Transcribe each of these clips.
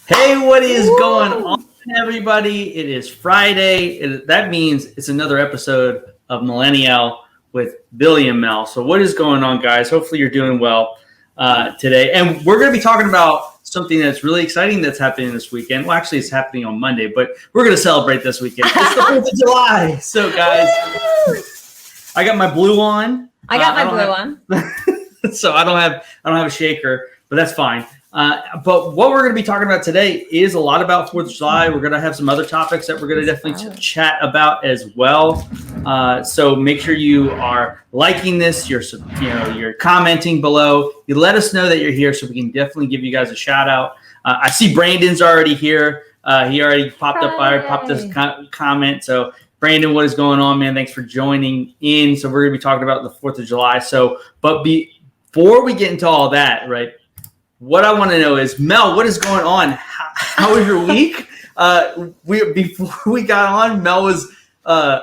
Hey, what is going on, everybody? It is Friday. That means it's another episode of Millennial with Billy and Mel. So what is going on, guys? Hopefully you're doing well today. And we're going to be talking about something that's really exciting that's happening this weekend. Well, actually, it's happening on Monday, but we're going to celebrate this weekend. It's the 4th of July. So, guys, I got my blue on. I got my blue on. So I don't have a shaker, but that's fine. But what we're going to be talking about today is a lot about 4th of July. We're going to have some other topics that we're going to definitely chat about as well. So make sure you are liking this. You're commenting below. You let us know that you're here, so we can definitely give you guys a shout out. I see Brandon's already here. He already popped up. I already popped this comment. So Brandon, what is going on, man? Thanks for joining in. So we're going to be talking about the 4th of July. So, but before we get into all that, right? What I want to know is, Mel, what is going on? How was your week? Before we got on, Mel was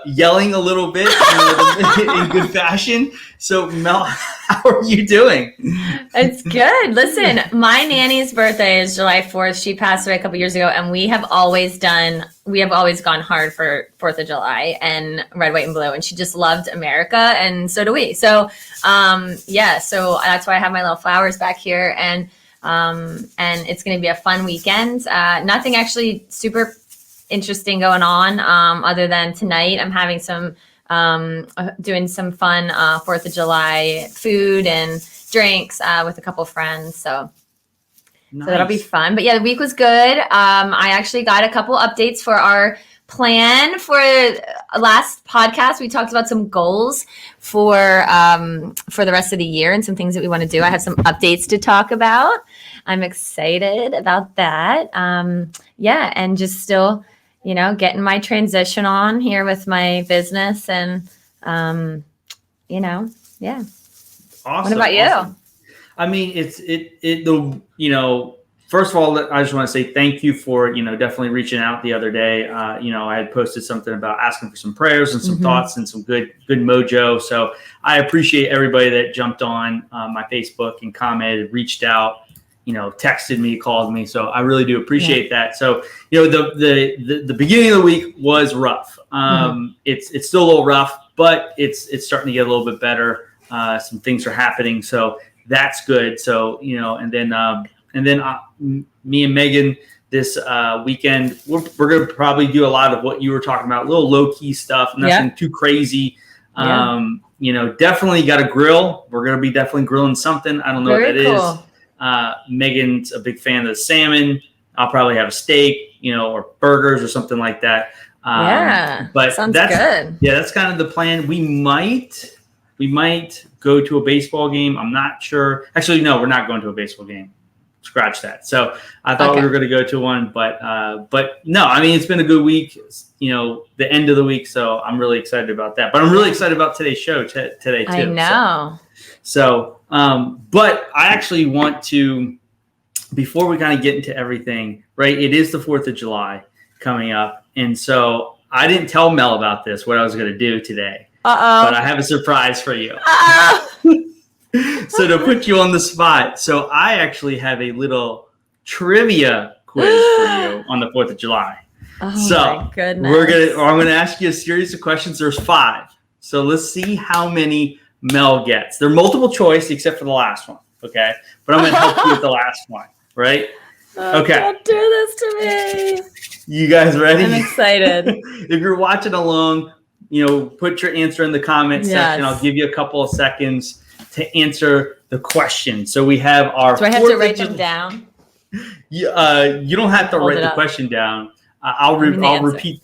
yelling a little bit in good fashion. So, Mel, how are you doing? It's good. Listen, my nanny's birthday is July 4th. She passed away a couple years ago, and we have always gone hard for 4th of July and red, white, and blue. And she just loved America, and so do we. So, so that's why I have my little flowers back here, and it's going to be a fun weekend. Nothing actually super interesting going on, other than tonight I'm having some doing some fun 4th of July food and drinks with a couple friends. So that'll be fun. But yeah, the week was good. I actually got a couple updates for our plan for last podcast. We talked about some goals for the rest of the year and some things that we want to do. I have some updates to talk about. I'm excited about that. And just still, getting my transition on here with my business and, Awesome. What about you? Awesome. I mean, first of all, I just want to say thank you for, definitely reaching out the other day. I had posted something about asking for some prayers and some thoughts and some good mojo. So I appreciate everybody that jumped on my Facebook and commented, reached out, texted me, called me. So I really do appreciate that. So, the beginning of the week was rough. It's still a little rough, but it's starting to get a little bit better. Some things are happening. So that's good. So, and then me and Megan this weekend, we're going to probably do a lot of what you were talking about, a little low-key stuff, nothing too crazy. Definitely got a grill. We're going to be definitely grilling something. I don't know what that is. Megan's a big fan of the salmon. I'll probably have a steak, or burgers or something like that. But sounds good. Yeah, that's kind of the plan. We might go to a baseball game. I'm not sure. Actually, no, we're not going to a baseball game. Scratch that. So I thought we were going to go to one, but no, I mean, it's been a good week, the end of the week. So I'm really excited about that, but I'm really excited about today's show today too. I know. But I actually want to, before we kind of get into everything, right? It is the 4th of July coming up. And so I didn't tell Mel about this, what I was going to do today, but I have a surprise for you. So to put you on the spot, so I actually have a little trivia quiz for you on the 4th of July. My goodness. I'm going to ask you a series of questions. There's 5. So let's see how many Mel gets. They're multiple choice except for the last one. Okay. But I'm going to help you with the last one. Right. Okay. Don't do this to me. You guys ready? I'm excited. If you're watching along, put your answer in the comment section. I'll give you a couple of seconds to answer the question. So we have our. Do I have to write them down? You don't have to write the question down. I'll repeat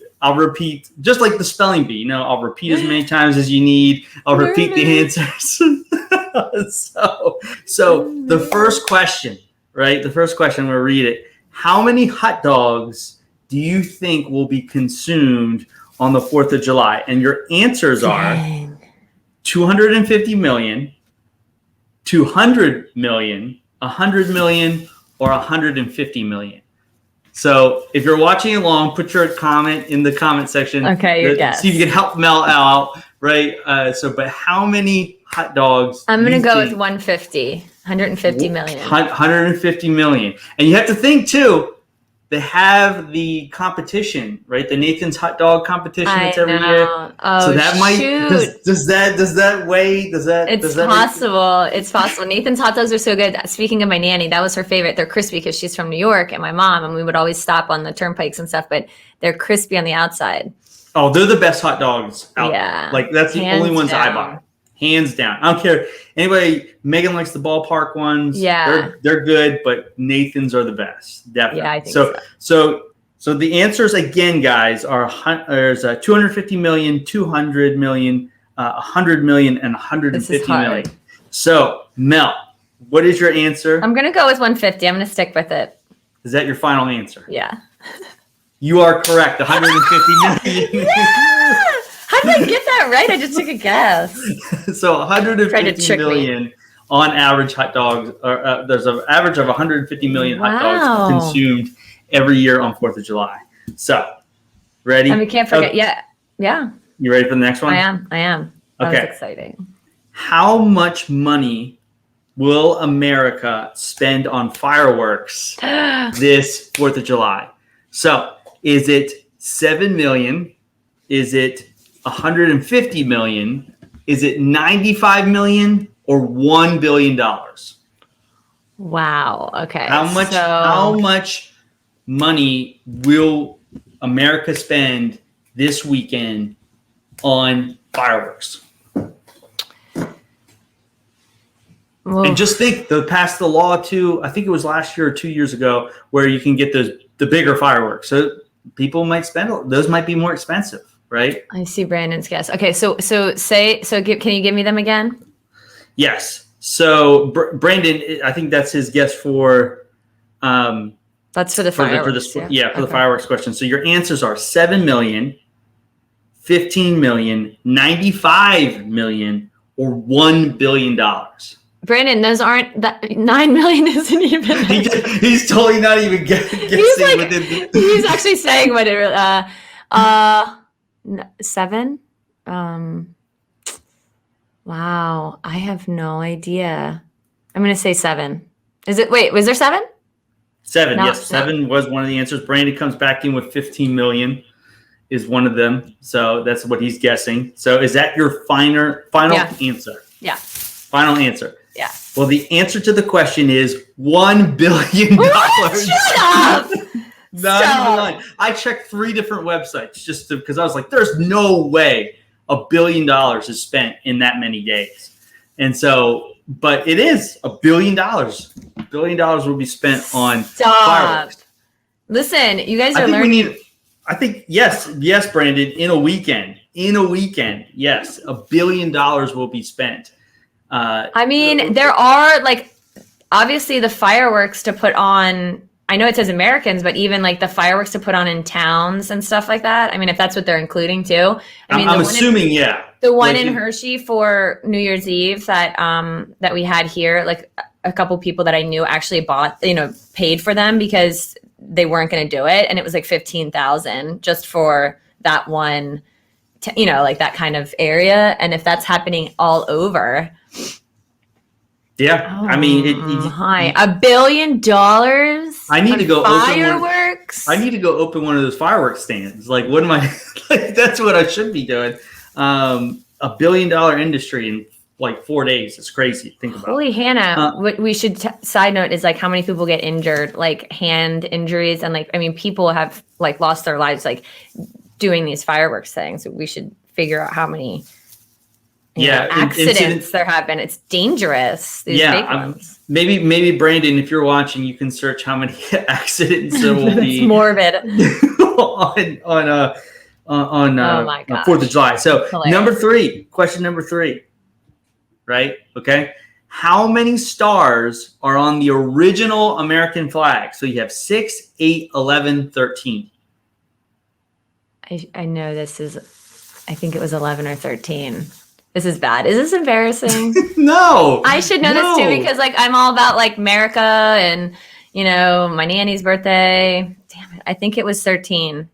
just like the spelling bee. I'll repeat as many times as you need. I'll repeat the answers. So the first question, right? The first question, I'm going to read it. How many hot dogs do you think will be consumed on the 4th of July? And your answers are 250 million. 200 million, 100 million, or 150 million. So if you're watching along, put your comment in the comment section. Okay, your guess. See if you can help Mel out, right? But how many hot dogs? I'm going to go with 150 million. 150 million. And you have to think, too, they have the competition, right? The Nathan's hot dog competition that's every year. Oh, so that might shoot. does that weigh? It's possible. It's possible. Nathan's hot dogs are so good. Speaking of my nanny, that was her favorite. They're crispy because she's from New York, and my mom, and we would always stop on the turnpikes and stuff, but they're crispy on the outside. Oh, they're the best hot dogs out Yeah. there. Like that's the only ones I buy. Hands down. I don't care. Anyway, Megan likes the ballpark ones. Yeah. They're good, but Nathan's are the best. Definitely. Yeah, I think so the answers again, guys, are there's 250 million, 200 million, 100 million, and 150 million. So, Mel, what is your answer? I'm gonna go with 150. I'm gonna stick with it. Is that your final answer? Yeah. You are correct. 150 million. Yeah! How did I get that right? I just took a guess. So 150 million on average hot dogs. There's an average of 150 million hot dogs consumed every year on 4th of July. So, ready? And we can't forget. Yeah. You ready for the next one? I am. That Okay. was exciting. How much money will America spend on fireworks this 4th of July? So, is it 7 million? Is it 150 million? Is it 95 million or $1 billion? Wow. Okay. How much money will America spend this weekend on fireworks? Well, and just think, they passed the law too. I think it was last year or 2 years ago, where you can get the bigger fireworks. So people might spend those. Might be more expensive. Right. I see Brandon's guess. Okay, can you give me them again? Yes. So Brandon, I think that's his guess for. That's for the fireworks. The fireworks question. So your answers are 7 million, 15 million, 95 million, or $1 billion. Brandon, those aren't that 9 million isn't even. He's totally not even guessing. He's actually saying what it. 7. Wow, I have no idea. I'm gonna say 7. Is it? Wait, was there 7? 7. No, yes, 7 was one of the answers. Brandon comes back in with 15 million is one of them. So that's what he's guessing. So is that your final answer? Yeah. Final answer. Yeah. Well, the answer to the question is $1 billion. Shut up. Not even. I checked 3 different websites because I was like, there's no way $1 billion is spent in that many days. And so, but it is $1 billion. $1 billion will be spent on fireworks. Listen, you guys are learning. I think, yes, Brandon, in a weekend, yes, $1 billion will be spent. I mean, there are obviously the fireworks to put on. I know it says Americans, but even the fireworks to put on in towns and stuff like that. I mean, if that's what they're including too. I'm assuming, yeah. The one in Hershey for New Year's Eve that we had here, a couple people that I knew actually bought, paid for them because they weren't going to do it, and it was $15,000 just for that one, that kind of area. And if that's happening all over. Yeah, I mean, $1 billion. I need to go fireworks. I need to go open one of those fireworks stands. What am I? That's what I should be doing. $1 billion industry in 4 days. It's crazy to think about. Holy Hannah! What we should side note is how many people get injured, hand injuries, and people have lost their lives doing these fireworks things. We should figure out how many. Accidents there have been. It's dangerous. These big ones. Maybe Brandon, if you're watching, you can search how many accidents there will be. It's morbid. on 4th of July. So question number 3, right? Okay. How many stars are on the original American flag? So you have 6, 8, 11, 13. I know this is, I think it was 11 or 13. This is bad. Is this embarrassing? No. I should know this too because I'm all about America and my nanny's birthday. Damn it. I think it was 13.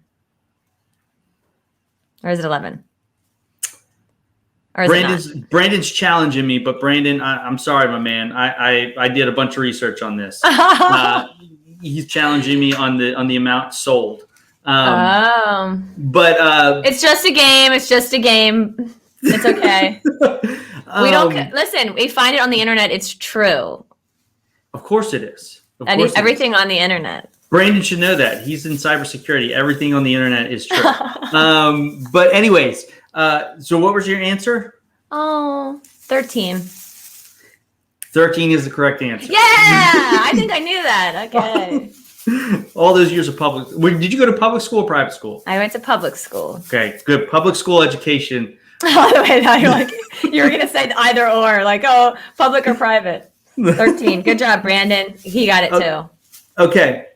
Or is it 11? Or is Brandon's challenging me, but Brandon, I'm sorry, my man. I did a bunch of research on this. he's challenging me on the amount sold. But it's just a game. It's just a game. It's okay. We don't listen. We find it on the internet. It's true. Of course it is. Everything on the internet. Brandon should know that. He's in cybersecurity. Everything on the internet is true. But anyways, so what was your answer? 13. 13 is the correct answer. Yeah, I think I knew that. Okay. All those years of public. Did you go to public school or private school? I went to public school. Okay, good. Public school education. By the way, you were going to say either or, like, public or private. 13. Good job, Brandon. He got it too. Okay.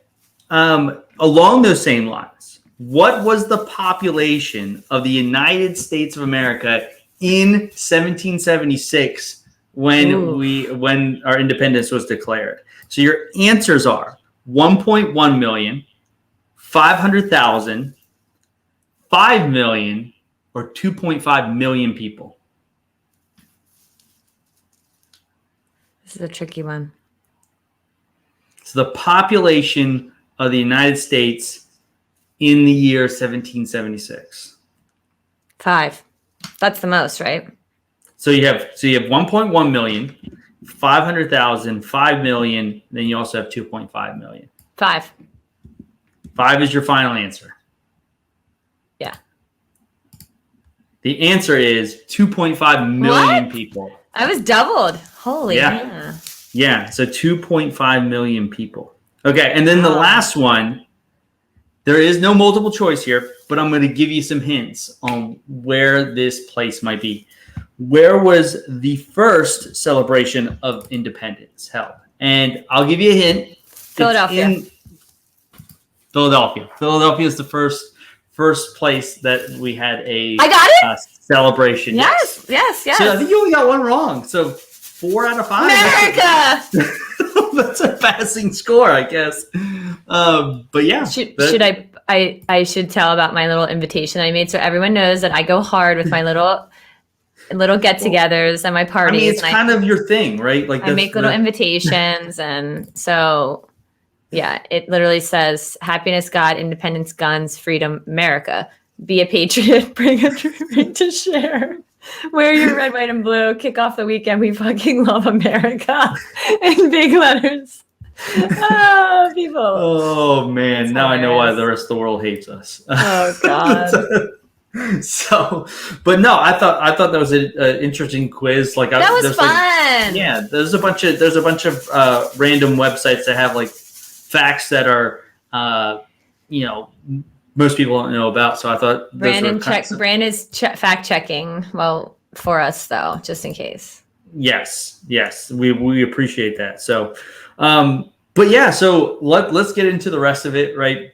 Along those same lines, what was the population of the United States of America in 1776 when our independence was declared? So your answers are 1.1 million, 500,000, 5 million, or 2.5 million people. This is a tricky one. So the population of the United States in the year 1776. 5. That's the most, right? So you have 1.1 million, 500,000, 5 million, then you also have 2.5 million. 5. 5 is your final answer. Yeah. The answer is 2.5 million people. I was doubled. Holy yeah. Yeah, so 2.5 million people. Okay, and then the last one, there is no multiple choice here, but I'm going to give you some hints on where this place might be. Where was the first celebration of independence held? And I'll give you a hint. Philadelphia. Philadelphia is the first place that we had a I got it? Celebration. Yes. So I think you only got one wrong. So 4 out of 5. America! That's a passing score, I guess. But yeah. I should tell about my little invitation I made so everyone knows that I go hard with my little get-togethers and my parties. I mean, it's kind of your thing, right? Like I make little invitations, and so yeah, it literally says happiness, God, independence, guns, freedom, America. Be a patriot, bring a drink to share. Wear your red, white, and blue. Kick off the weekend. We fucking love America. In big letters. Oh, people. Oh man, that's now hilarious. I know why the rest of the world hates us. Oh God. So, but no, I thought that was an interesting quiz. Like that was fun. Yeah, there's a bunch of random websites that have like facts that are most people don't know about. So I thought Brandon's fact checking. Well, for us though, just in case. Yes, we appreciate that. So, but yeah, so let's get into the rest of it, right?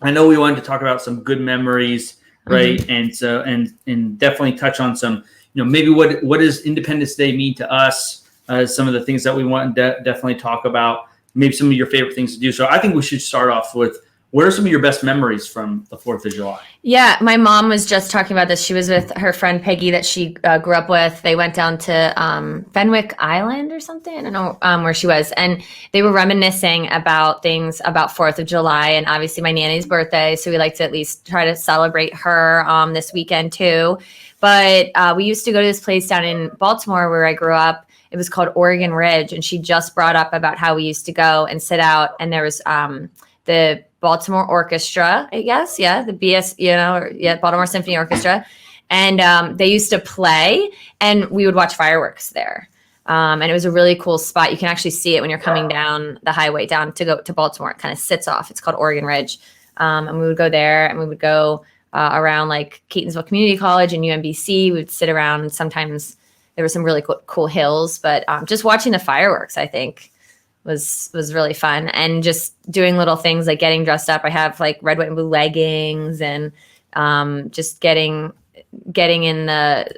I know we wanted to talk about some good memories, right? Mm-hmm. And so and definitely touch on some, maybe what does Independence Day mean to us? Some of the things that we want to definitely talk about. Maybe some of your favorite things to do. So I think we should start off with, what are some of your best memories from the 4th of July? Yeah, my mom was just talking about this. She was with her friend Peggy that she grew up with. They went down to Fenwick Island or something. I don't know where she was. And they were reminiscing about things about 4th of July and obviously my nanny's birthday. So we like to at least try to celebrate her this weekend too. But we used to go to this place down in Baltimore where I grew up. It was called Oregon Ridge. And she just brought up about how we used to go and sit out. And there was the Baltimore Orchestra, I guess. Yeah. The Baltimore Symphony Orchestra. And they used to play and we would watch fireworks there. And it was a really cool spot. You can actually see it when you're coming down the highway down to go to Baltimore. It kind of sits off. It's called Oregon Ridge. And we would go there and we would go around like Catonsville Community College and UMBC. We would sit around and sometimes there were some really cool hills, but just watching the fireworks, I think was really fun. And just doing little things like getting dressed up. I have like red, white, and blue leggings and just getting in the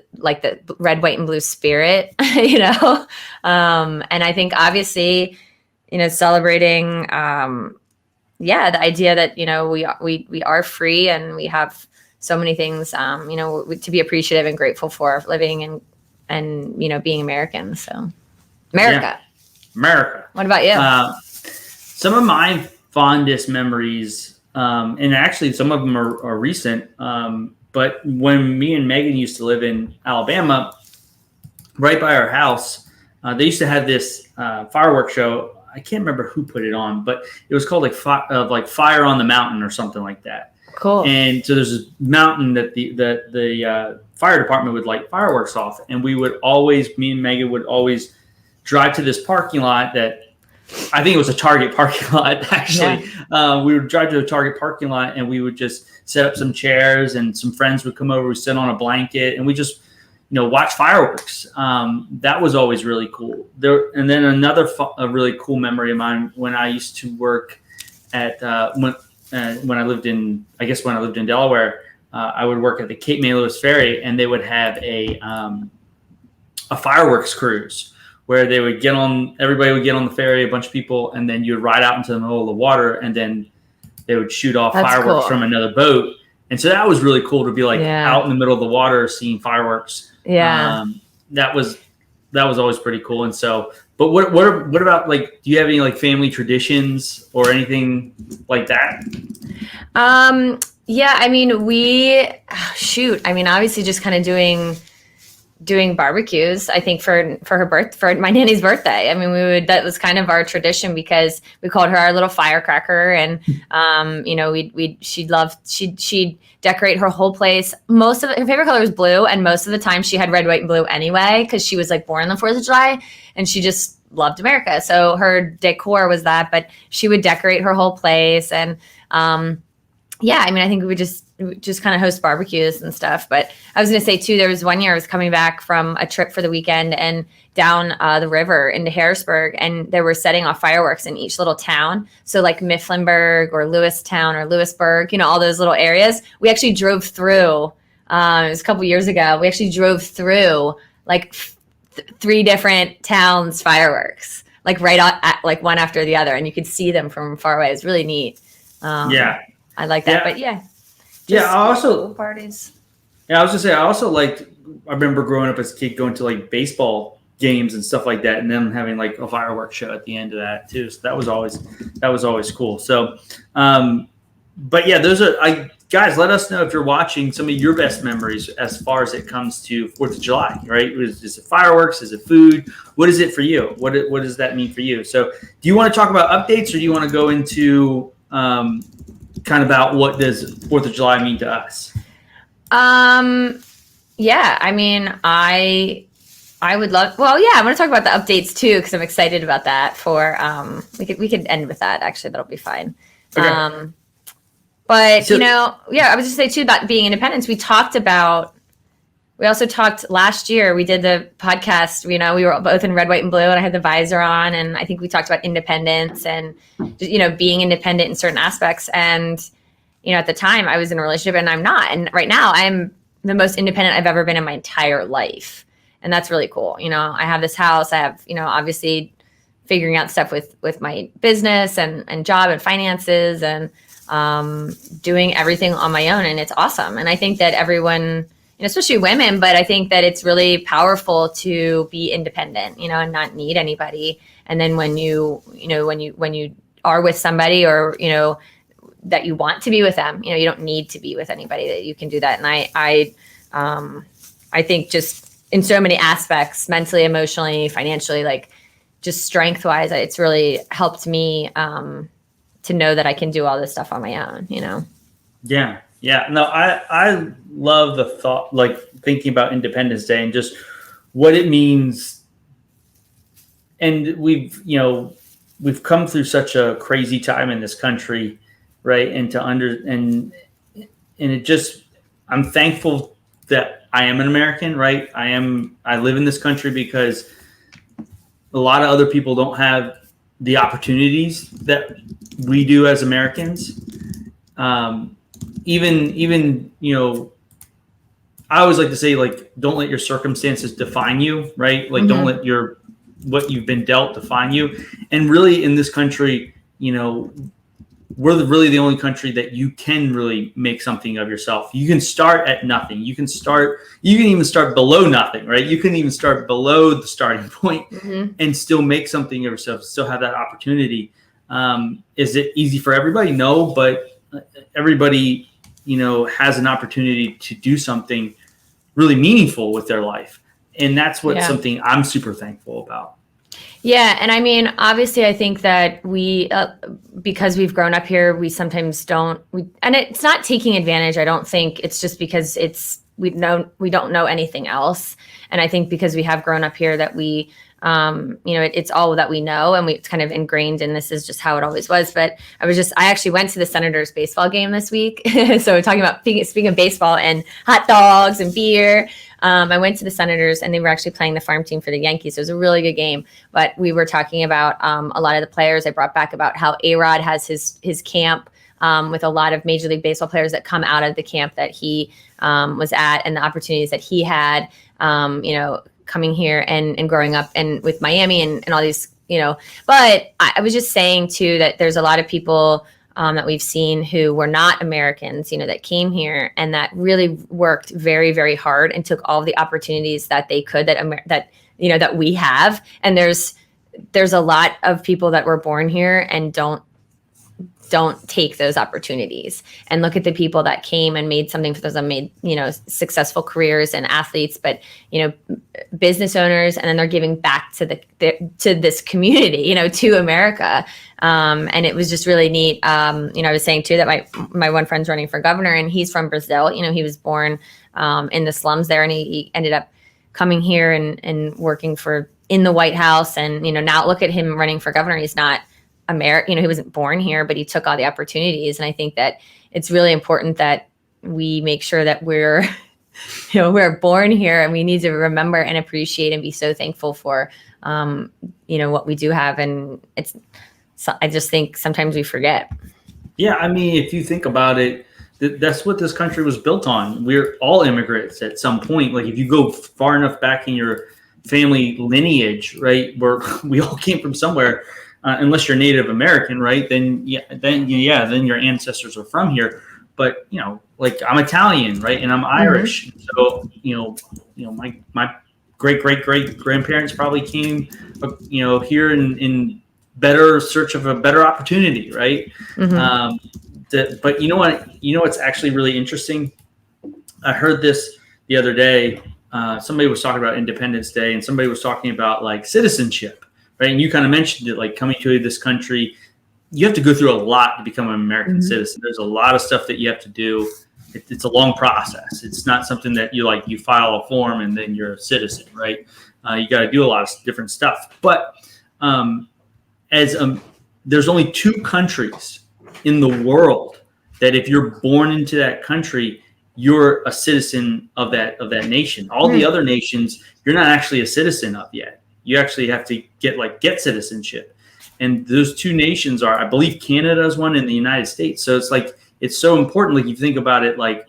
red, white, and blue spirit, and I think obviously, celebrating, the idea that, we are free and we have so many things, to be appreciative and grateful for living and being American. So America. Yeah. America. What about you? Some of my fondest memories, and actually some of them are recent. But when me and Megan used to live in Alabama, right by our house, they used to have this fireworks show. I can't remember who put it on, but it was called like Fire on the Mountain or something like that. Cool. And so there's this mountain that the fire department would light fireworks off, and me and Megan would always drive to this parking lot that I think it was a Target parking lot, actually. Yeah. We would drive to a Target parking lot, and we would just set up some chairs, and some friends would come over. We sit on a blanket, and we just, watch fireworks. That was always really cool. And then another a really cool memory of mine when I used to work at when I lived in Delaware. I would work at the Cape May Lewis Ferry, and they would have a fireworks cruise, where everybody would get on the ferry, a bunch of people, and then you would ride out into the middle of the water, and then they would shoot off fireworks from another boat. And so that was really cool to be out in the middle of the water seeing fireworks. Yeah. That was always pretty cool. And so, but what about do you have any family traditions or anything like that? Yeah, I mean, obviously just kind of doing barbecues, I think for my nanny's birthday. I mean, that was kind of our tradition because we called her our little firecracker, and she'd decorate her whole place. Most of her favorite color was blue, and most of the time she had red, white, and blue anyway, because she was born on the 4th of July, and she just loved America. So her decor was that, but she would decorate her whole place, and I think we would just kind of host barbecues and stuff. But I was going to say too, there was one year I was coming back from a trip for the weekend and down the river into Harrisburg, and they were setting off fireworks in each little town. So like Mifflinburg or Lewistown or Lewisburg, all those little areas. We actually drove through, it was a couple years ago. We actually drove through 3 different towns' fireworks, right at one after the other. And you could see them from far away. It was really neat. I like that, but I also parties. Yeah, I was just saying. I remember growing up as a kid going to baseball games and stuff like that, and then having a fireworks show at the end of that too. So that was always cool. So, but yeah, those are guys. Let us know if you're watching some of your best memories as far as it comes to 4th of July. Right? Is it fireworks? Is it food? What is it for you? What does that mean for you? So, do you want to talk about updates, or do you want to go into kind of about what does 4th of July mean to us? Yeah, I mean, I would love, I want to talk about the updates too, because I'm excited about that we could end with that. Actually, that'll be fine. Okay. But so, I was just say too about being independent. We also talked last year, we did the podcast, we were both in red, white, and blue, and I had the visor on, and I think we talked about independence and, being independent in certain aspects. And, at the time I was in a relationship and I'm not. And right now I'm the most independent I've ever been in my entire life. And that's really cool. I have this house, I have, obviously figuring out stuff with my business and job and finances and doing everything on my own. And it's awesome. And I think that everyone, especially women, but I think that it's really powerful to be independent, and not need anybody. And then when you are with somebody or, that you want to be with them, you don't need to be with anybody, that you can do that. And I think just in so many aspects, mentally, emotionally, financially, just strength wise, it's really helped me to know that I can do all this stuff on my own, Yeah. Yeah, no, I love the thought, thinking about Independence Day and just what it means. And we've come through such a crazy time in this country, right? And it just, I'm thankful that I am an American, right? I live in this country because a lot of other people don't have the opportunities that we do as Americans. Even I always like to say, don't let your circumstances define you, right? Don't let what you've been dealt define you. And really in this country, we're really the only country that you can really make something of yourself. You can start at nothing. You can even start below nothing, right? You can even start below the starting point and still make something of yourself, still have that opportunity. Is it easy for everybody? No, but everybody, has an opportunity to do something really meaningful with their life. And that's something I'm super thankful about. Yeah. And I mean, obviously, I think that we, because we've grown up here, we sometimes don't, and it's not taking advantage. I don't think it's just because we don't know anything else. And I think because we have grown up here that we, it's all that we know, and it's kind of ingrained in this is just how it always was. But I actually went to the Senators baseball game this week. So talking about, speaking of baseball and hot dogs and beer, I went to the Senators, and they were actually playing the farm team for the Yankees. It was a really good game, but we were talking about a lot of the players. I brought back about how A-Rod has his camp with a lot of Major League Baseball players that come out of the camp that he was at, and the opportunities that he had, coming here and growing up and with Miami and all these, but I was just saying too, that there's a lot of people that we've seen who were not Americans, that came here and that really worked very, very hard and took all the opportunities that they could, that we have. And there's a lot of people that were born here and don't take those opportunities, and look at the people that came and made something for those and made, successful careers and athletes, but, business owners, and then they're giving back to to this community, to America. And it was just really neat. I was saying too, that my one friend's running for governor, and he's from Brazil. He was born in the slums there, and he ended up coming here and working in the White House. And, now look at him running for governor. He's not American, he wasn't born here, but he took all the opportunities. And I think that it's really important that we make sure that we're, we're born here, and we need to remember and appreciate and be so thankful for, what we do have. And I just think sometimes we forget. Yeah. I mean, if you think about it, that's what this country was built on. We're all immigrants at some point. Like if you go far enough back in your family lineage, right, where we all came from somewhere, unless you're Native American, right? Then your ancestors are from here. But like I'm Italian, right? And I'm Irish. Mm-hmm. So my great grandparents probably came, here in better search of a better opportunity, right? Mm-hmm. But you know what? What's actually really interesting? I heard this the other day. Somebody was talking about Independence Day, and somebody was talking about like citizenship. Right. And you kind of mentioned it, like coming to this country, you have to go through a lot to become an American mm-hmm. citizen. There's a lot of stuff that you have to do. It's a long process. It's not something that you file a form and then you're a citizen. Right. You got to do a lot of different stuff. But there's only 2 countries in the world that if you're born into that country, you're a citizen of that nation. All the other nations, you're not actually a citizen of yet. You actually have to get citizenship. And those 2 nations are, I believe Canada is one, and the United States. So it's so important. Like you think about it, like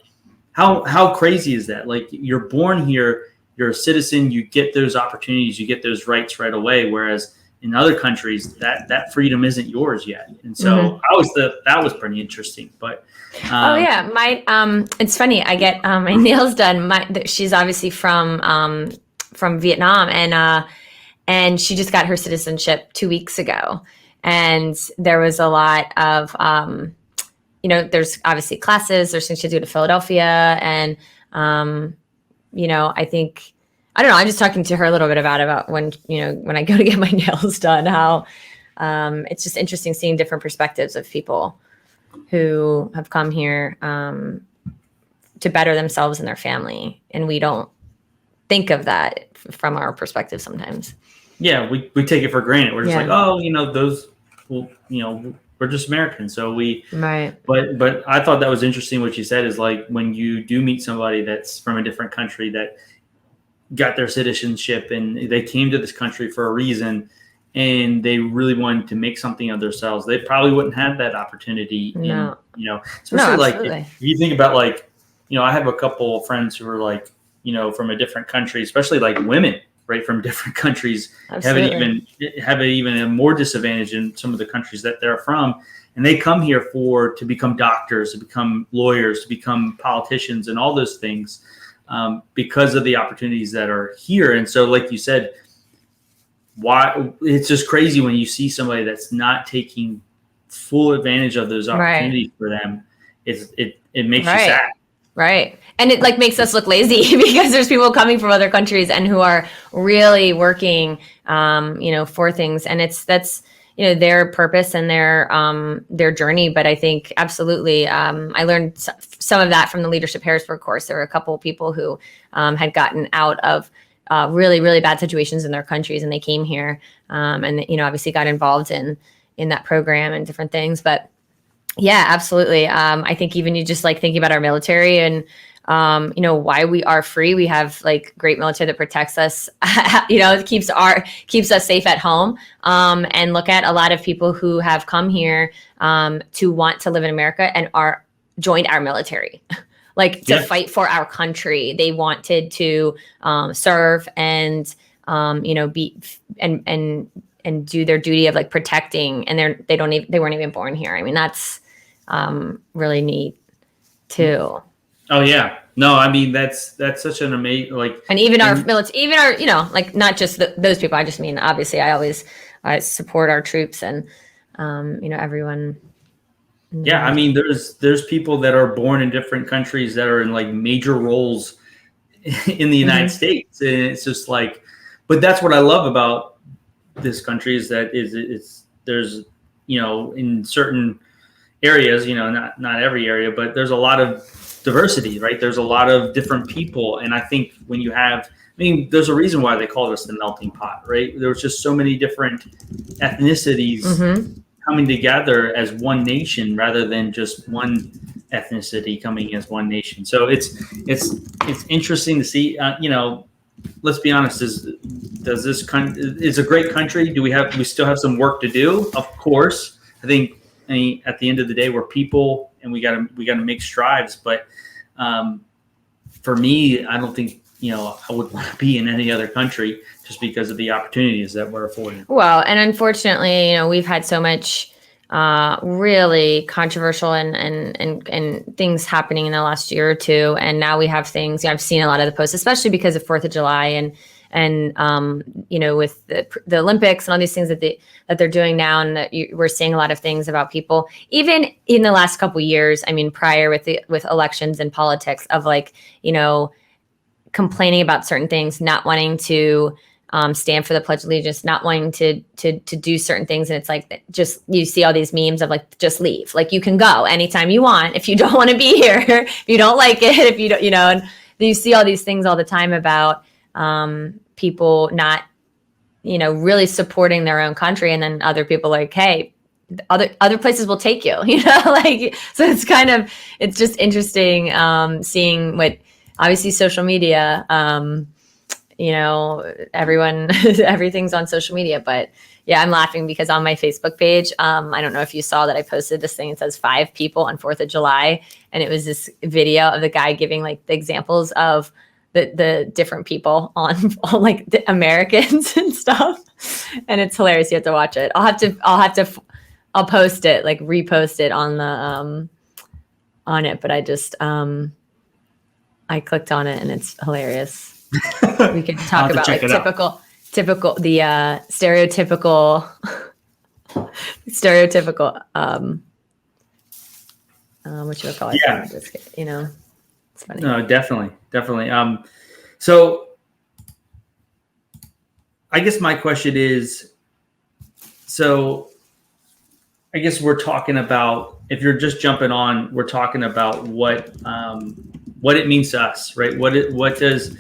how crazy is that? Like you're born here, you're a citizen, you get those opportunities, you get those rights right away. Whereas in other countries that freedom isn't yours yet. And so mm-hmm. that was pretty interesting, but oh yeah. It's funny. I get my nails done. She's obviously from Vietnam, and she just got her citizenship 2 weeks ago. And there was a lot of, there's obviously classes, there's things to do to Philadelphia. And, I think, I don't know, I'm just talking to her a little bit about when I go to get my nails done, how it's just interesting seeing different perspectives of people who have come here to better themselves and their family. And we don't think of that from our perspective sometimes. Yeah, we take it for granted. We're just like, those, we're just Americans. So right. But I thought that was interesting what you said is like when you do meet somebody that's from a different country that got their citizenship and they came to this country for a reason and they really wanted to make something of themselves, they probably wouldn't have that opportunity. No. Especially like if you think about like, I have a couple of friends who are like, from a different country, especially like women, right, from different countries, have it even a more disadvantage in some of the countries that they're from, and they come here to become doctors, to become lawyers, to become politicians, and all those things because of the opportunities that are here. And so, like you said, why it's just crazy when you see somebody that's not taking full advantage of those opportunities for them, it makes you sad. Right. And it like makes us look lazy because there's people coming from other countries and who are really working, for things. And that's their purpose and their journey. But I think absolutely, I learned some of that from the Leadership Harrisburg course. There were a couple of people who had gotten out of really, really bad situations in their countries, and they came here and obviously got involved in that program and different things. But yeah, absolutely. I think even you just like thinking about our military and, why we are free. We have like great military that protects us, it keeps us safe at home. And look at a lot of people who have come here to want to live in America and joined our military, like to fight for our country. They wanted to serve and, be and do their duty of like protecting, and they weren't even born here. I mean, that's really neat too. Oh yeah. No, I mean, that's such an amazing, like, and even our military, even our, like not just those people. I just mean, obviously I support our troops and, everyone. Yeah. I mean, there's people that are born in different countries that are in like major roles in the United States. And it's just like, but that's what I love about this country is that there's, in certain areas, not every area, but there's a lot of diversity, right? There's a lot of different people. And I think when you have, there's a reason why they call this the melting pot, right? There was just so many different ethnicities coming together as one nation rather than just one ethnicity coming as one nation. So it's interesting to see, let's be honest, is a great country. We still have some work to do? Of course. I think at the end of the day, we're people and we got to make strides. But for me, I don't think, I would want to be in any other country just because of the opportunities that we're afforded. Well, and unfortunately, we've had so much really controversial and things happening in the last year or two. And now we have things, I've seen a lot of the posts, especially because of 4th of July and with the Olympics and all these things that they're doing now, and that we're seeing a lot of things about people, even in the last couple of years. I mean, prior with elections and politics, of like, complaining about certain things, not wanting to stand for the Pledge of Allegiance, not wanting to do certain things, and it's like just you see all these memes of like just leave, like you can go anytime you want if you don't want to be here, if you don't like it, if you don't, and you see all these things all the time about people not, really supporting their own country, and then other people like, hey, other places will take you, like, so it's just interesting seeing what, obviously social media, everything's on social media, but yeah, I'm laughing because on my Facebook page, I don't know if you saw that I posted this thing. It says 5 people on 4th of July. And it was this video of the guy giving like the examples of the different people on like the Americans and stuff. And it's hilarious. You have to watch it. I'll post it, like repost it on it. But I just, I clicked on it and it's hilarious. We could talk about like typical, the stereotypical, what you would call it? Yeah. It's funny. No, definitely. So I guess my question is, I guess we're talking about, if you're just jumping on, we're talking about what it means to us, right? What does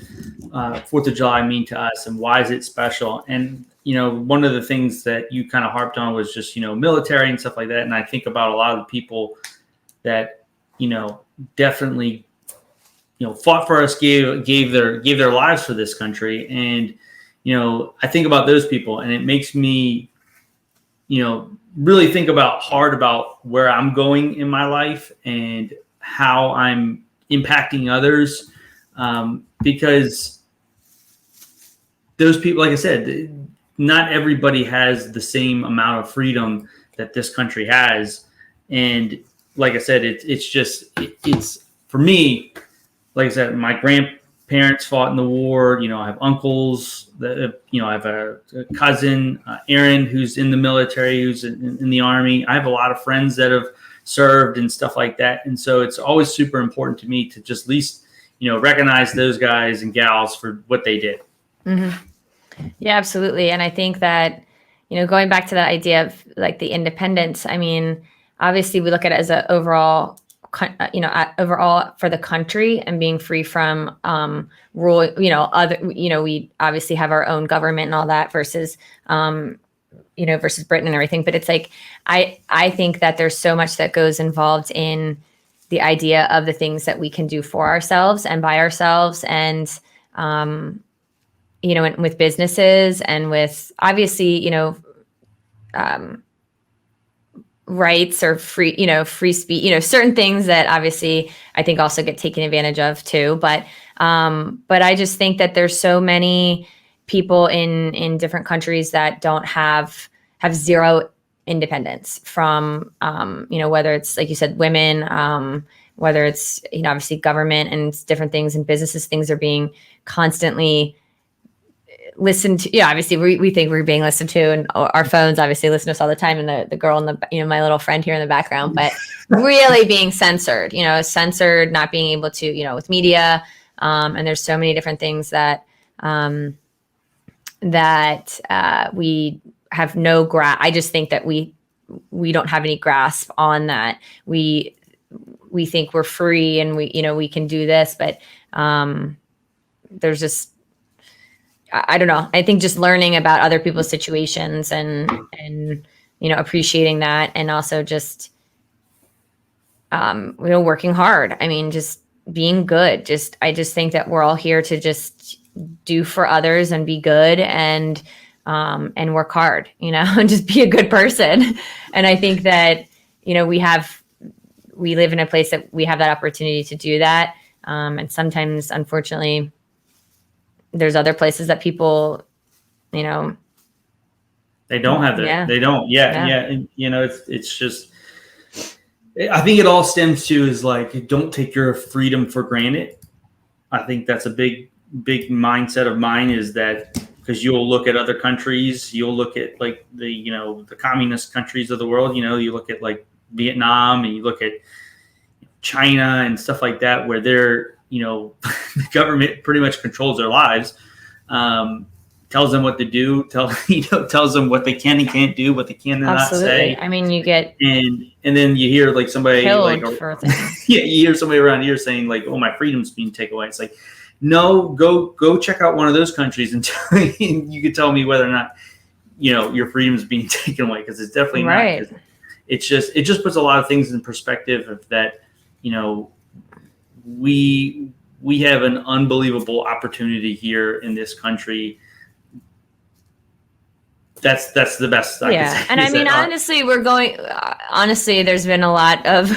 4th of July mean to us, and why is it special? And, one of the things that you kind of harped on was just, military and stuff like that. And I think about a lot of the people that, definitely, fought for us, gave their lives for this country. And, I think about those people, and it makes me, really think hard about where I'm going in my life and how I'm impacting others. Because those people, like I said, not everybody has the same amount of freedom that this country has. And like I said, it's for me, like I said, my grandparents parents fought in the war. I have uncles that, I have a cousin, Aaron, who's in the military, who's in the Army. I have a lot of friends that have served and stuff like that. And so it's always super important to me to just at least, recognize those guys and gals for what they did. Mm-hmm. Yeah, absolutely. And I think that, going back to that idea of like the independence, I mean, obviously we look at it as an overall for the country and being free from rule, we obviously have our own government and all that versus versus Britain and everything. But it's like, I think that there's so much that goes involved in the idea of the things that we can do for ourselves and by ourselves. And, with businesses and with obviously, rights or free speech, certain things that obviously I think also get taken advantage of too. But I just think that there's so many people in different countries that don't have zero independence from, whether it's like you said, women, whether it's, obviously government and different things and businesses, things are being constantly listened to. Yeah, obviously we think we're being listened to, and our phones obviously listen to us all the time, and the girl in the my little friend here in the background, but really being censored, not being able to, with media, and there's so many different things that we have no grasp. I just think that we don't have any grasp on that. We think we're free and we can do this, but there's just, I don't know. I think just learning about other people's situations and appreciating that, and also just working hard. I mean, just being good. I just think that we're all here to just do for others and be good and work hard, and just be a good person. And I think that we live in a place that we have that opportunity to do that. And sometimes, unfortunately, there's other places that people, they don't have that. Yeah. They don't. Yeah. And, it's just, I think it all stems to is like, don't take your freedom for granted. I think that's a big mindset of mine, is that because you'll look at other countries, you'll look at like the communist countries of the world, you look at like Vietnam, and you look at China and stuff like that, where they're, the government pretty much controls their lives, tells them what to do, tells them what they can and can't do, what they can and not say. I mean, you get and then you hear like somebody for things. Yeah, you hear somebody around here saying like, "Oh, my freedom's being taken away." It's like, no, go check out one of those countries and you can tell me whether or not your freedom's being taken away, because it's definitely right. Not. It just puts a lot of things in perspective of that. We have an unbelievable opportunity here in this country. That's the best I can say. And I mean, honestly, there's been a lot of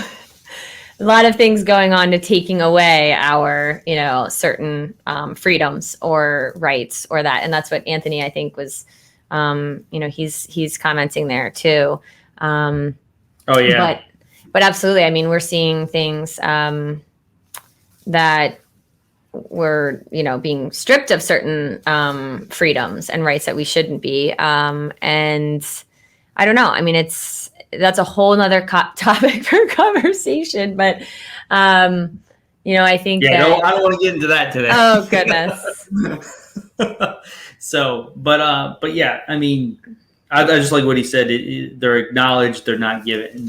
things going on to taking away our, certain freedoms or rights or that. And that's what Anthony, I think, was, he's commenting there too. Oh yeah. But absolutely. I mean, we're seeing things that we're, being stripped of certain freedoms and rights that we shouldn't be. And I don't know. I mean, that's a whole nother topic for conversation. But, I think I don't want to get into that today. Oh, goodness. So, but yeah, I mean, I just like what he said. They're acknowledged, they're not given.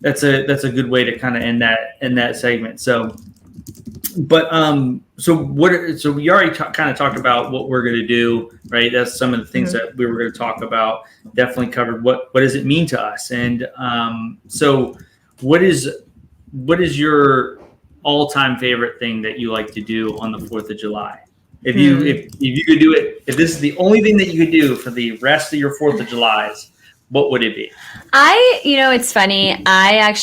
That's a good way to kind of end that segment. So, but so we already kind of talked about what we're going to do, right? That's some of the things that we were going to talk about. Definitely covered what does it mean to us, and so what is your all-time favorite thing that you like to do on the 4th of July? If you could do it, if this is the only thing that you could do for the rest of your 4th of Julys, what would it be? It's funny. I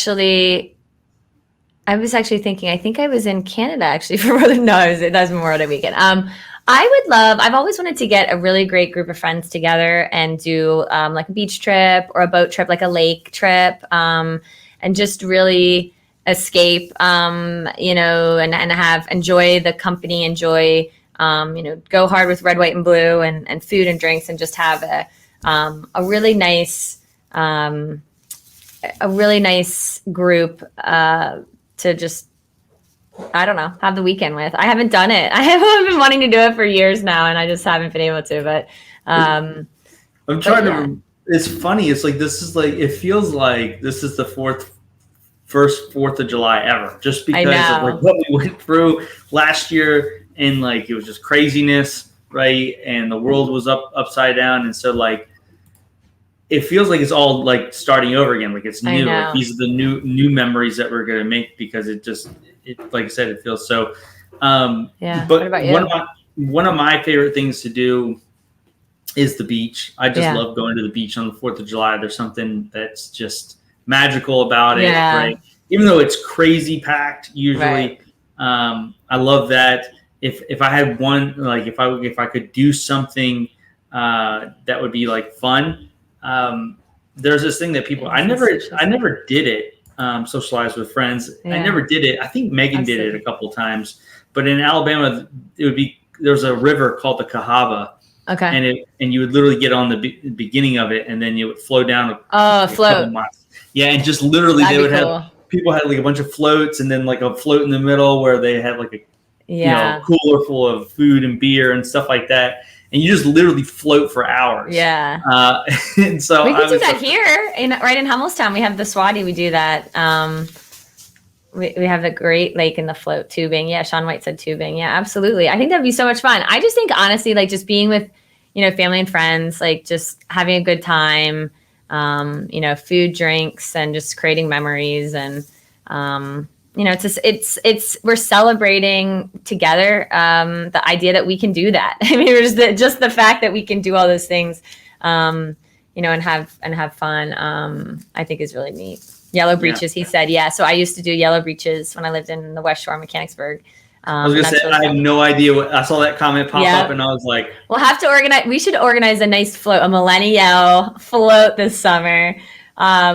was actually thinking, I think I was in Canada actually for that was Memorial Day weekend. I've always wanted to get a really great group of friends together and do like a beach trip or a boat trip, like a lake trip, and just really escape, and enjoy the company, enjoy, go hard with red, white, and blue, and food and drinks, and just have a really nice, group to just, I don't know, have the weekend with. I haven't done it. I haven't been wanting to do it for years now, and I just haven't been able to. But I'm trying to. It's funny. It's like it feels like this is the first 4th of July ever, just because of like what we went through last year, and like it was just craziness, right? And the world was upside down, and so like it feels like it's all like starting over again, like it's new. Like these are the new memories that we're gonna make, because it like I said, it feels so. But what about you? One of my favorite things to do is the beach. I just love going to the beach on the 4th of July. There's something that's just magical about it, right? Even though it's crazy packed usually. I love that. If I had one, like if I could do something that would be like fun. There's this thing that people, I never did it, socialize with friends. I never did it. I think Megan did it a couple times, but in Alabama, there's a river called the Cahaba. Okay. And you would literally get on the beginning of it, and then you would flow down. Float. Yeah. And just literally have people had like a bunch of floats, and then like a float in the middle where they had like a cooler full of food and beer and stuff like that. And you just literally float for hours. Yeah. And so we could do that here right in Hummelstown. We have the Swati. We do that. We have the Great Lake and the float tubing. Yeah. Sean White said tubing. Yeah, absolutely. I think that'd be so much fun. I just think honestly, like just being with, family and friends, like just having a good time, food, drinks, and just creating memories. And, it's we're celebrating together the idea that we can do that. I mean, just the fact that we can do all those things, and have fun. I think is really neat. Yellow Breeches, he said, yeah. So I used to do Yellow Breeches when I lived in the West Shore, Mechanicsburg. I was gonna say, I have no idea I saw that comment pop up, and I was like, we'll have to organize. We should organize a nice float, a Millennial float this summer.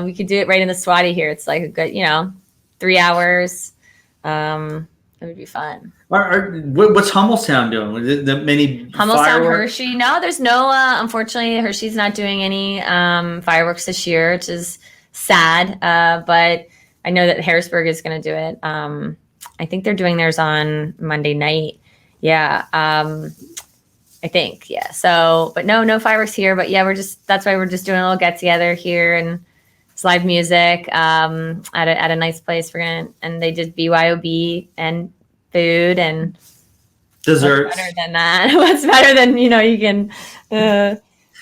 We could do it right in the Swati here. It's like a good, 3 hours. It would be fun. What's Hummelstown doing? The many Hummelstown, fireworks? Hershey. No, there's no. Unfortunately, Hershey's not doing any fireworks this year, which is sad. But I know that Harrisburg is going to do it. I think they're doing theirs on Monday night. Yeah. I think. Yeah. So, but no fireworks here. But yeah, that's why we're just doing a little get together here, and it's live music at a nice place. And they did BYOB and food and desserts. What's better than that? What's better than, you can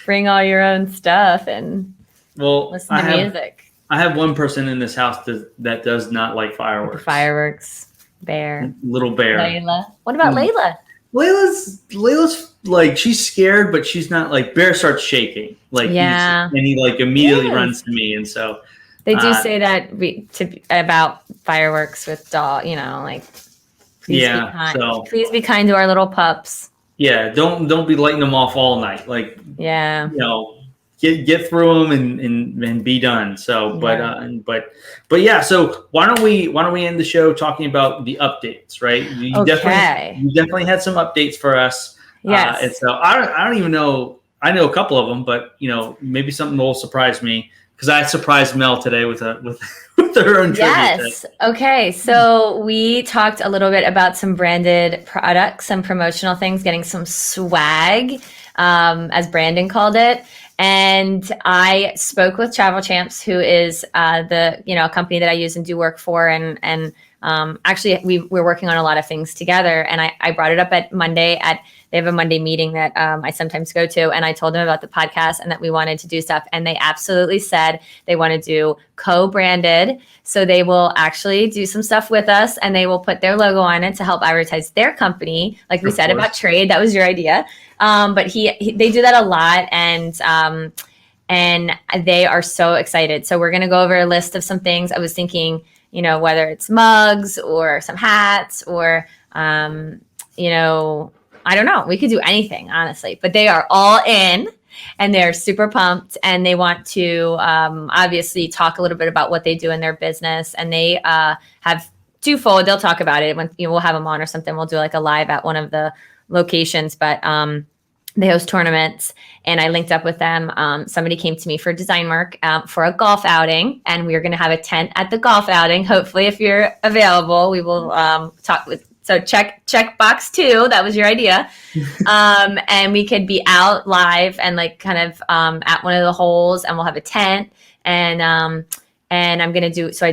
bring all your own stuff and listen to music. I have one person in this house that does not like fireworks. Bear. Little bear. Layla. What about Layla? Layla's like, she's scared, but she's not like, Bear starts shaking. Like, and he like immediately runs to me. And so they do say that about fireworks with dog, like, please be kind. So, please be kind to our little pups. Yeah. Don't be lighting them off all night. Like, get through them and be done. So, but yeah. So why don't we end the show talking about the updates, right? You definitely had some updates for us. Yes. And so I don't even know. I know a couple of them, but maybe something will surprise me, because I surprised Mel today with her own tribute. Yes. Okay. So we talked a little bit about some branded products, some promotional things, getting some swag, as Brandon called it. And I spoke with Travel Champs, who is a company that I use and do work for. And actually, we're working on a lot of things together. And I brought it up at Monday they have a Monday meeting that I sometimes go to. And I told them about the podcast and that we wanted to do stuff. And they absolutely said they want to do co-branded. So they will actually do some stuff with us, and they will put their logo on it to help advertise their company. Like we said about trade, that was your idea. But they do that a lot, and they are so excited. So we're going to go over a list of some things. I was thinking, whether it's mugs or some hats or, I don't know. We could do anything, honestly. But they are all in. and they're super pumped, and they want to obviously talk a little bit about what they do in their business. And they have twofold. They'll talk about it when we'll have them on or something. We'll do like a live at one of the locations, but they host tournaments, and I linked up with them. Somebody came to me for design work for a golf outing, and we're going to have a tent at the golf outing. Hopefully, if you're available, we will talk with. So check box 2. That was your idea. And we could be out live and like kind of at one of the holes, and we'll have a tent. And I'm going to do, so I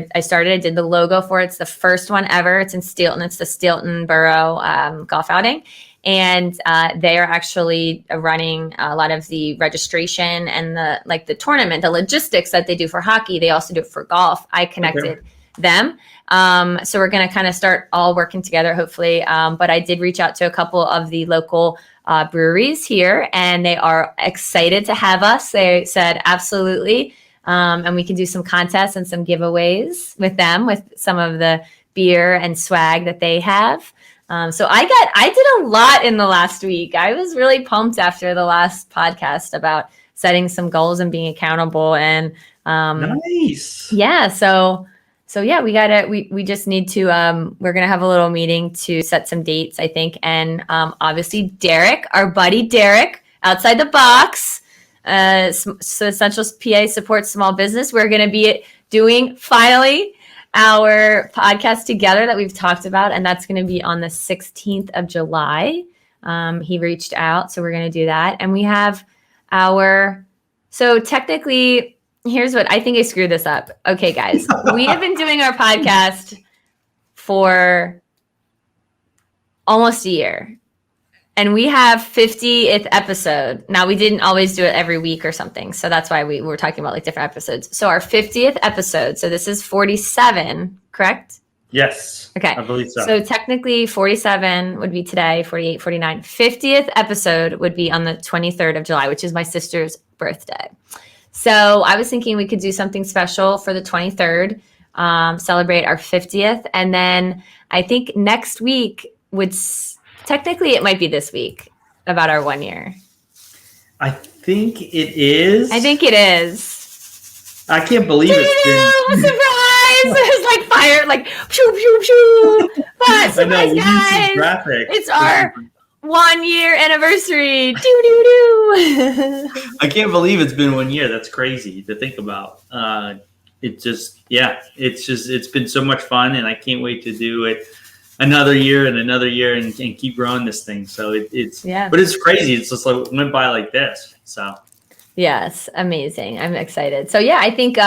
did the logo for it. It's the first one ever. It's in Steelton. It's the Steelton Borough golf outing. And they are actually running a lot of the registration and the tournament, the logistics that they do for hockey. They also do it for golf. I connected them. So we're going to kind of start all working together, hopefully. But I did reach out to a couple of the local breweries here, and they are excited to have us. They said, absolutely. And we can do some contests and some giveaways with them, with some of the beer and swag that they have. So I did a lot in the last week. I was really pumped after the last podcast about setting some goals and being accountable. And nice. Yeah. So yeah, we just need to, we're going to have a little meeting to set some dates, I think. And obviously Derek, our buddy Derek, Outside the Box, so Essentials PA supports small business. We're going to be doing finally our podcast together that we've talked about, and that's going to be on the 16th of July. He reached out, so we're going to do that. And we have so technically, here's what I think I screwed this up. Okay, guys, we have been doing our podcast for almost a year, and we have 50th episode. Now, we didn't always do it every week or something, so that's why we were talking about like different episodes. So our 50th episode, so this is 47, correct? Yes. Okay. I believe so. So technically 47 would be today, 48, 49. 50th episode would be on the 23rd of July, which is my sister's birthday. So I was thinking we could do something special for the 23rd, celebrate our 50th. And then I think next week technically it might be this week, about our 1 year. I think it is. I think it is. I can't believe it's been. Surprise! It was like fire, like pew, pew, pew. But surprise, guys. It's our 1 year anniversary. Do, do, do. I can't believe it's been 1 year. That's crazy to think about. It's been so much fun, and I can't wait to do it another year and keep growing this thing. So but it's crazy. It's just like it went by like this. So yes, amazing. I'm excited. So yeah, I think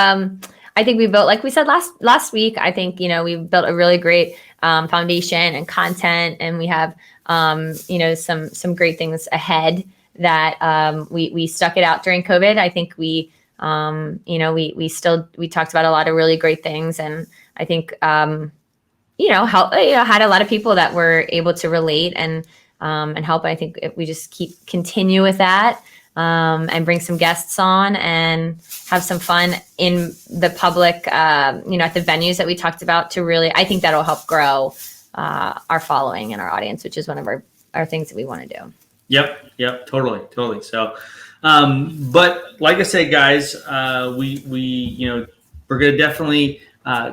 we built, like we said last week, I think, we built a really great foundation and content, and we have some great things ahead that we stuck it out during COVID. I think we talked about a lot of really great things, and I think had a lot of people that were able to relate and help. I think if we just continue with that and bring some guests on and have some fun in the public, at the venues that we talked about, to really, I think that'll help grow our following and our audience, which is one of our things that we want to do. Yep. Totally. So, but like I said, guys, we're going to definitely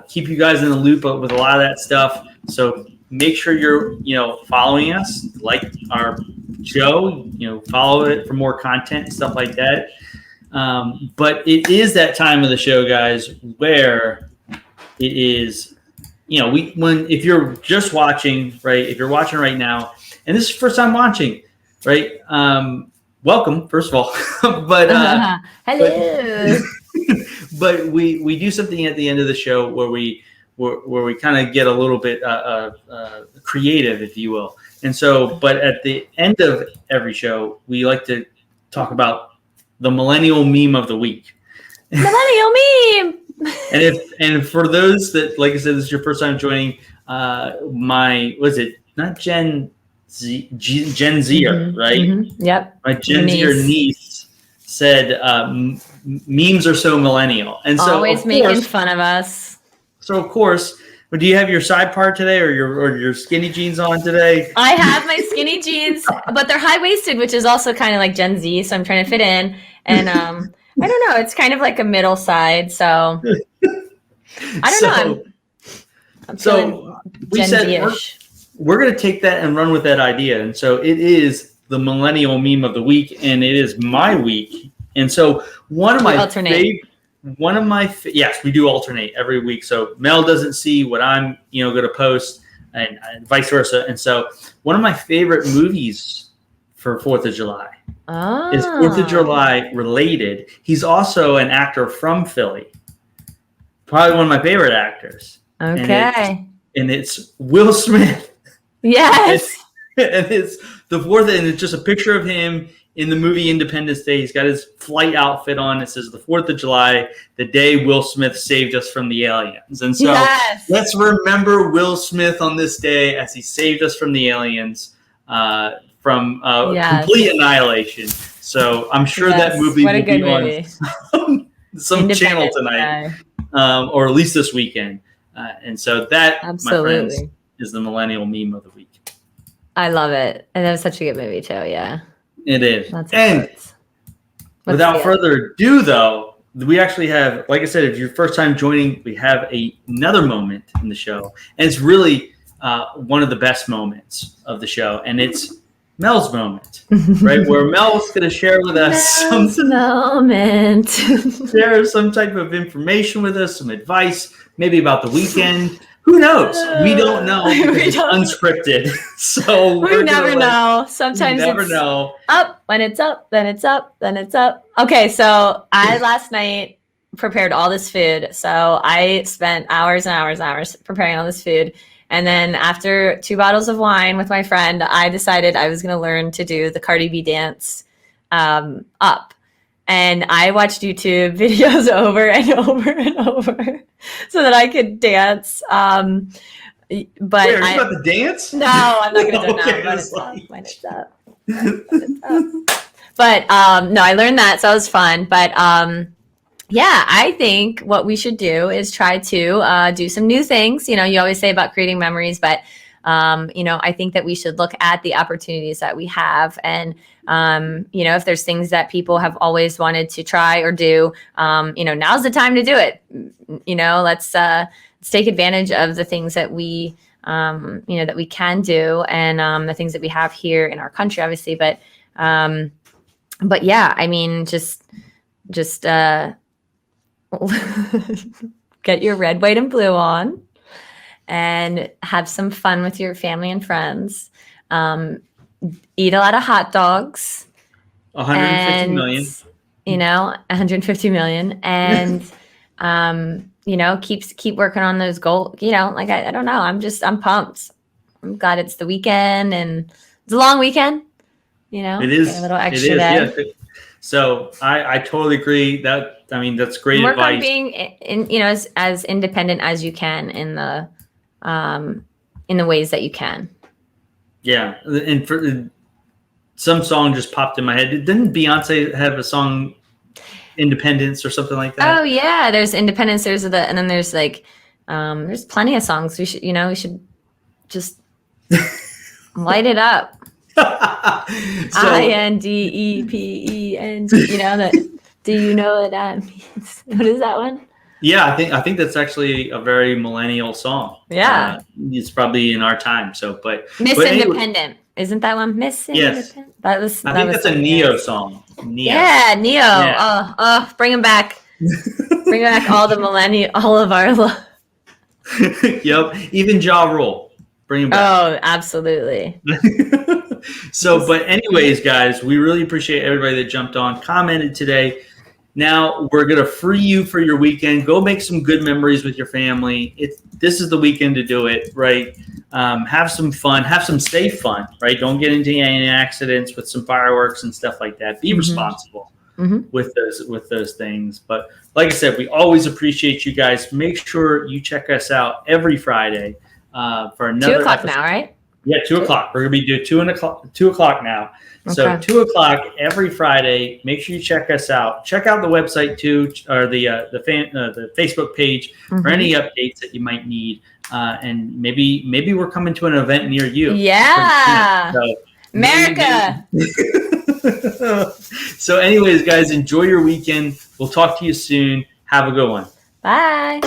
keep you guys in the loop with a lot of that stuff. So make sure you're, following us, like our show, follow it for more content and stuff like that. But it is that time of the show, guys, where it is, if you're just watching, right? If you're watching right now, and this is your first time watching, right? Welcome, first of all. But hello. But we do something at the end of the show where we kind of get a little bit creative, if you will. And so, but at the end of every show, we like to talk about the Millennial Meme of the Week. Millennial Meme! And for those that, like I said, this is your first time joining, not Gen Z, Gen Zer, right? Mm-hmm. Yep. My Gen Zer niece said, memes are so millennial. And so always making fun of us. So of course, But do you have your side part today, or your skinny jeans on today? I have my skinny jeans, but they're high waisted, which is also kind of like Gen Z. So I'm trying to fit in, and I don't know. It's kind of like a middle side. So I don't know. I'm so we Gen said Z-ish. we're going to take that and run with that idea, and so it is the millennial meme of the week, and it is my week. And so one of my yes, we do alternate every week. So Mel doesn't see what I'm, going to post, and vice versa. And so one of my favorite movies for 4th of July is 4th of July related. He's also an actor from Philly, probably one of my favorite actors. Okay. And it's Will Smith. Yes. And it's the 4th, and it's just a picture of him in the movie Independence Day. He's got his flight outfit on. It says the 4th of July, the day Will Smith saved us from the aliens. And so let's remember Will Smith on this day as he saved us from the aliens, from complete annihilation. So I'm sure that movie will be on some channel tonight, or at least this weekend. And so that, my friends, is the millennial meme of the week. I love it. And that was such a good movie too. Yeah. It is. And without further ado, though, we actually have, like I said, if you're first time joining, we have another moment in the show. And it's really one of the best moments of the show. And it's Mel's moment, right? Where Mel's going to share with us share some type of information with us, some advice, maybe about the weekend. Who knows? We don't know because it's unscripted. So we never know. Sometimes it's up when it's up, then it's up, then it's up. Okay, so I last night prepared all this food. So I spent hours and hours and hours preparing all this food. And then after 2 bottles of wine with my friend, I decided I was going to learn to do the Cardi B Dance up. And I watched YouTube videos over and over and over so that I could dance. But wait, are you about to dance? No, I'm not going to do it now. When it's up. But no, I learned that, so it was fun. But yeah, I think what we should do is try to do some new things. You always say about creating memories, but I think that we should look at the opportunities that we have, and if there's things that people have always wanted to try or do, now's the time to do it. Let's take advantage of the things that we that we can do, and the things that we have here in our country, obviously. But yeah, I mean, just get your red, white, and blue on. And have some fun with your family and friends. Eat a lot of hot dogs. 150 million. 150 million. And, keep working on those goals. I don't know. I'm pumped. I'm glad it's the weekend, and it's a long weekend. It is. A little extra day. Yeah. So I totally agree. That's great Work advice. on being, as independent as you can in the ways that you can. Yeah, and for some song just popped in my head. Didn't Beyonce have a song, Independence, or something like that? Oh yeah, there's Independence. And then there's there's plenty of songs. We should just light it up. INDEPEN. That. Do you know what that means? What is that one? Yeah, I think that's actually a very millennial song. Yeah, it's probably in our time. So, Miss Independent, isn't that one? Miss Independent. Yes, I think that's a Neo song. Neo. Yeah, Neo. Yeah. Oh, bring him back. Bring back all the millennial, all of our love. Yep, even Ja Rule. Bring him back. Oh, absolutely. So, but anyways, guys, we really appreciate everybody that jumped on, commented today. Now we're going to free you for your weekend. Go make some good memories with your family. This is the weekend to do it, right? Have some fun. Have some safe fun, right? Don't get into any accidents with some fireworks and stuff like that. Be responsible with those things. But like I said, we always appreciate you guys. Make sure you check us out every Friday for another 2:00 episode. now, right? Yeah, 2:00. We're gonna be doing 2:00 now. So Okay. 2:00 every Friday. Make sure you check us out. Check out the website too, or the Facebook page for any updates that you might need. And maybe we're coming to an event near you. Yeah. So, America. So, anyways, guys, enjoy your weekend. We'll talk to you soon. Have a good one. Bye.